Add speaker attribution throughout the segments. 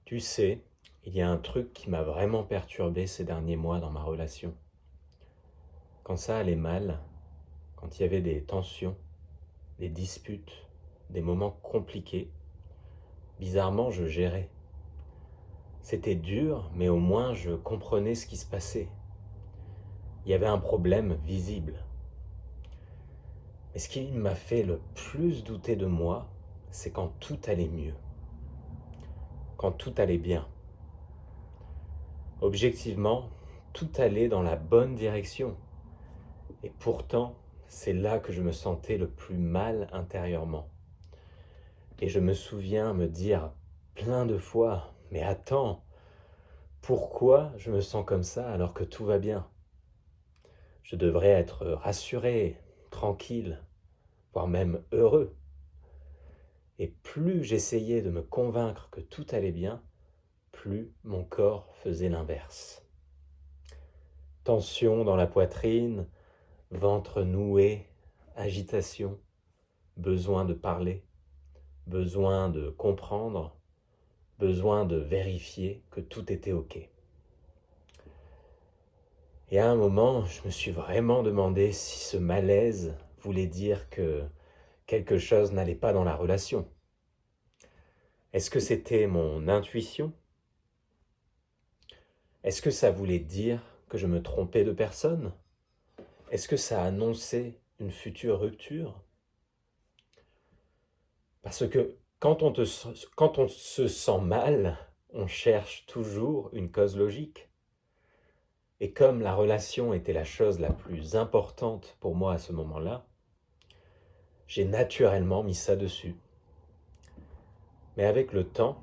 Speaker 1: Tu sais, il y a un truc qui m'a vraiment perturbé ces derniers mois dans ma relation. Quand ça allait mal, quand il y avait des tensions, des disputes, des moments compliqués, bizarrement je gérais. C'était dur, mais au moins je comprenais ce qui se passait. Il y avait un problème visible. Mais ce qui m'a fait le plus douter de moi, c'est quand tout allait mieux, quand tout allait bien. Objectivement, tout allait dans la bonne direction. Et pourtant, c'est là que je me sentais le plus mal intérieurement. Et je me souviens me dire plein de fois, mais attends, pourquoi je me sens comme ça alors que tout va bien? Je devrais être rassuré, tranquille, voire même heureux. Et plus j'essayais de me convaincre que tout allait bien, plus mon corps faisait l'inverse. Tension dans la poitrine, ventre noué, agitation, besoin de parler, besoin de comprendre, besoin de vérifier que tout était OK. Et à un moment, je me suis vraiment demandé si ce malaise voulait dire que quelque chose n'allait pas dans la relation. Est-ce que c'était mon intuition? Est-ce que ça voulait dire que je me trompais de personne? Est-ce que ça annonçait une future rupture? Parce que quand on se sent mal, on cherche toujours une cause logique. Et comme la relation était la chose la plus importante pour moi à ce moment-là, j'ai naturellement mis ça dessus. Mais avec le temps,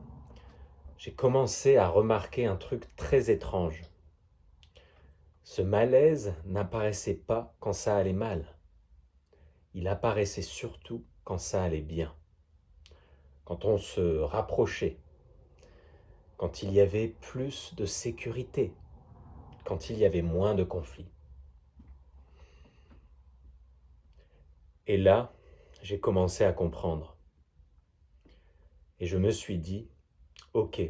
Speaker 1: j'ai commencé à remarquer un truc très étrange. Ce malaise n'apparaissait pas quand ça allait mal. Il apparaissait surtout quand ça allait bien. Quand on se rapprochait, quand il y avait plus de sécurité, quand il y avait moins de conflits. Et là, j'ai commencé à comprendre. Et je me suis dit, ok,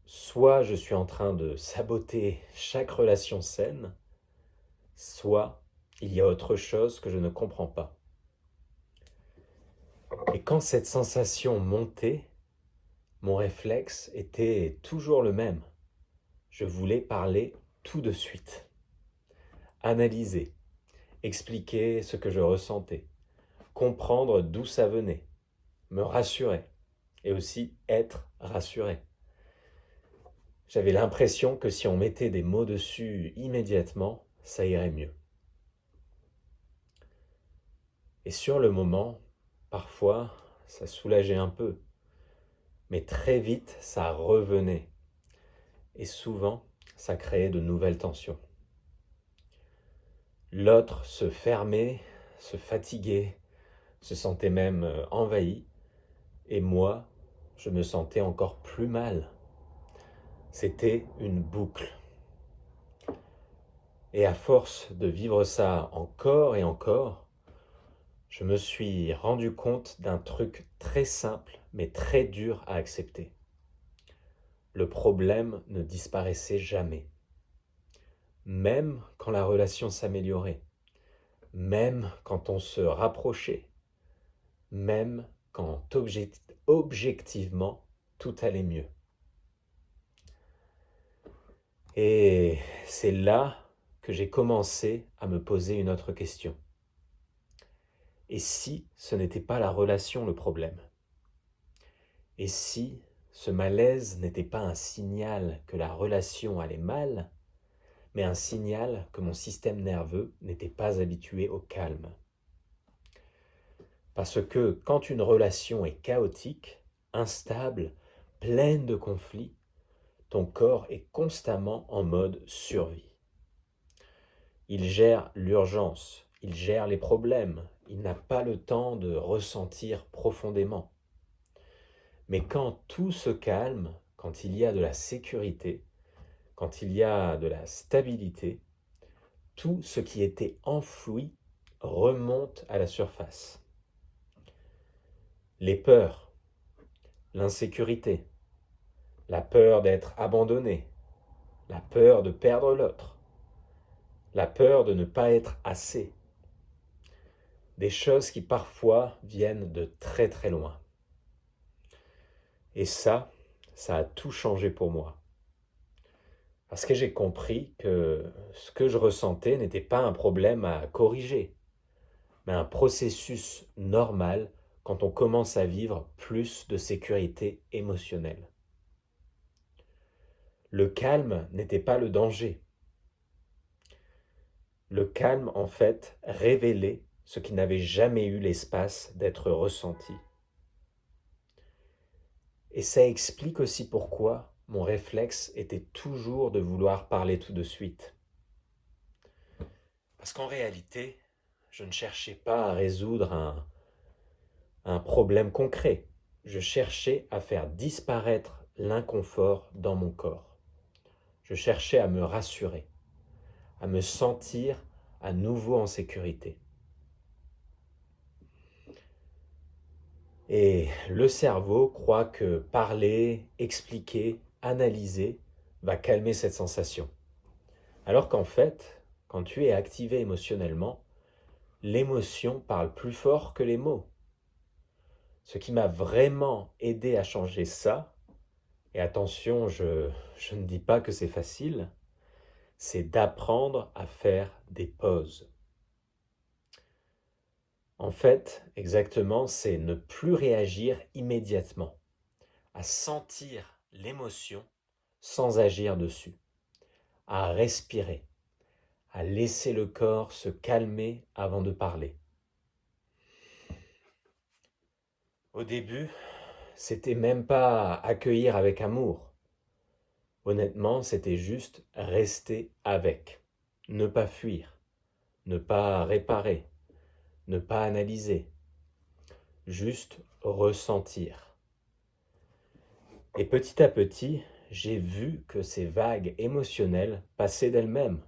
Speaker 1: soit je suis en train de saboter chaque relation saine, soit il y a autre chose que je ne comprends pas. Et quand cette sensation montait, mon réflexe était toujours le même. Je voulais parler tout de suite, analyser, expliquer ce que je ressentais, comprendre d'où ça venait, me rassurer et aussi être rassuré. J'avais l'impression que si on mettait des mots dessus immédiatement, ça irait mieux. Et sur le moment, parfois, ça soulageait un peu, mais très vite, ça revenait. Et souvent, ça créait de nouvelles tensions. L'autre se fermait, se fatiguait, se sentait même envahi, et moi, je me sentais encore plus mal. C'était une boucle. Et à force de vivre ça encore et encore, je me suis rendu compte d'un truc très simple mais très dur à accepter. Le problème ne disparaissait jamais. Même quand la relation s'améliorait, même quand on se rapprochait, même quand objectivement tout allait mieux. Et c'est là que j'ai commencé à me poser une autre question. Et si ce n'était pas la relation le problème? Et si ce malaise n'était pas un signal que la relation allait mal, mais un signal que mon système nerveux n'était pas habitué au calme? Parce que quand une relation est chaotique, instable, pleine de conflits, ton corps est constamment en mode survie. Il gère l'urgence, il gère les problèmes, il n'a pas le temps de ressentir profondément. Mais quand tout se calme, quand il y a de la sécurité, quand il y a de la stabilité, tout ce qui était enfoui remonte à la surface. Les peurs, l'insécurité, la peur d'être abandonné, la peur de perdre l'autre, la peur de ne pas être assez. Des choses qui parfois viennent de très très loin. Et ça a tout changé pour moi. Parce que j'ai compris que ce que je ressentais n'était pas un problème à corriger, mais un processus normal quand on commence à vivre plus de sécurité émotionnelle. Le calme n'était pas le danger. Le calme, en fait, révélait ce qui n'avait jamais eu l'espace d'être ressenti. Et ça explique aussi pourquoi mon réflexe était toujours de vouloir parler tout de suite. Parce qu'en réalité, je ne cherchais pas à résoudre un problème concret. Je cherchais à faire disparaître l'inconfort dans mon corps. Je cherchais à me rassurer, à me sentir à nouveau en sécurité. Et le cerveau croit que parler, expliquer, analyser va calmer cette sensation. Alors qu'en fait, quand tu es activé émotionnellement, l'émotion parle plus fort que les mots. Ce qui m'a vraiment aidé à changer ça, et attention, je ne dis pas que c'est facile, c'est d'apprendre à faire des pauses. En fait, exactement, c'est ne plus réagir immédiatement, à sentir l'émotion sans agir dessus, à respirer, à laisser le corps se calmer avant de parler. Au début, c'était même pas accueillir avec amour. Honnêtement, c'était juste rester avec, ne pas fuir, ne pas réparer, ne pas analyser, juste ressentir. Et petit à petit, j'ai vu que ces vagues émotionnelles passaient d'elles-mêmes.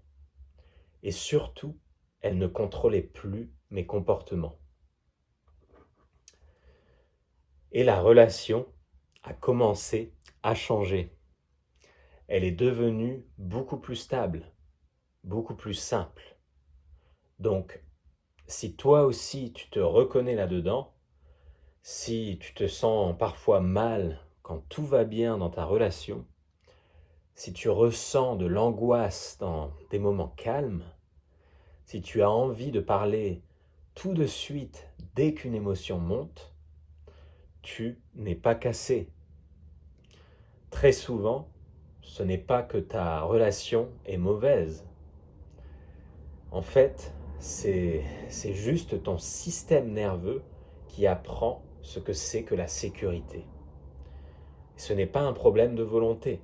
Speaker 1: Et surtout, elles ne contrôlaient plus mes comportements. Et la relation a commencé à changer. Elle est devenue beaucoup plus stable, beaucoup plus simple. Donc, si toi aussi tu te reconnais là-dedans, si tu te sens parfois mal quand tout va bien dans ta relation, si tu ressens de l'angoisse dans des moments calmes, si tu as envie de parler tout de suite dès qu'une émotion monte, tu n'es pas cassé. Très souvent, ce n'est pas que ta relation est mauvaise. En fait, c'est juste ton système nerveux qui apprend ce que c'est que la sécurité. Ce n'est pas un problème de volonté.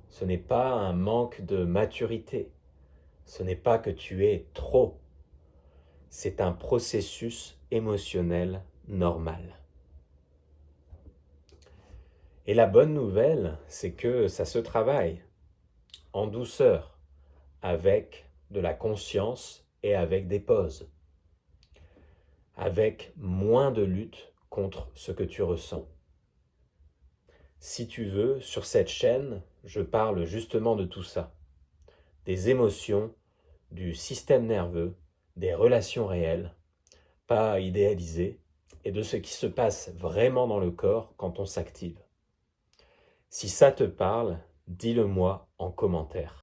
Speaker 1: Ce n'est pas un manque de maturité. Ce n'est pas que tu es trop. C'est un processus émotionnel normal. Et la bonne nouvelle, c'est que ça se travaille en douceur, avec de la conscience et avec des pauses, avec moins de lutte contre ce que tu ressens. Si tu veux, sur cette chaîne, je parle justement de tout ça, des émotions, du système nerveux, des relations réelles, pas idéalisées, et de ce qui se passe vraiment dans le corps quand on s'active. Si ça te parle, dis-le moi en commentaire.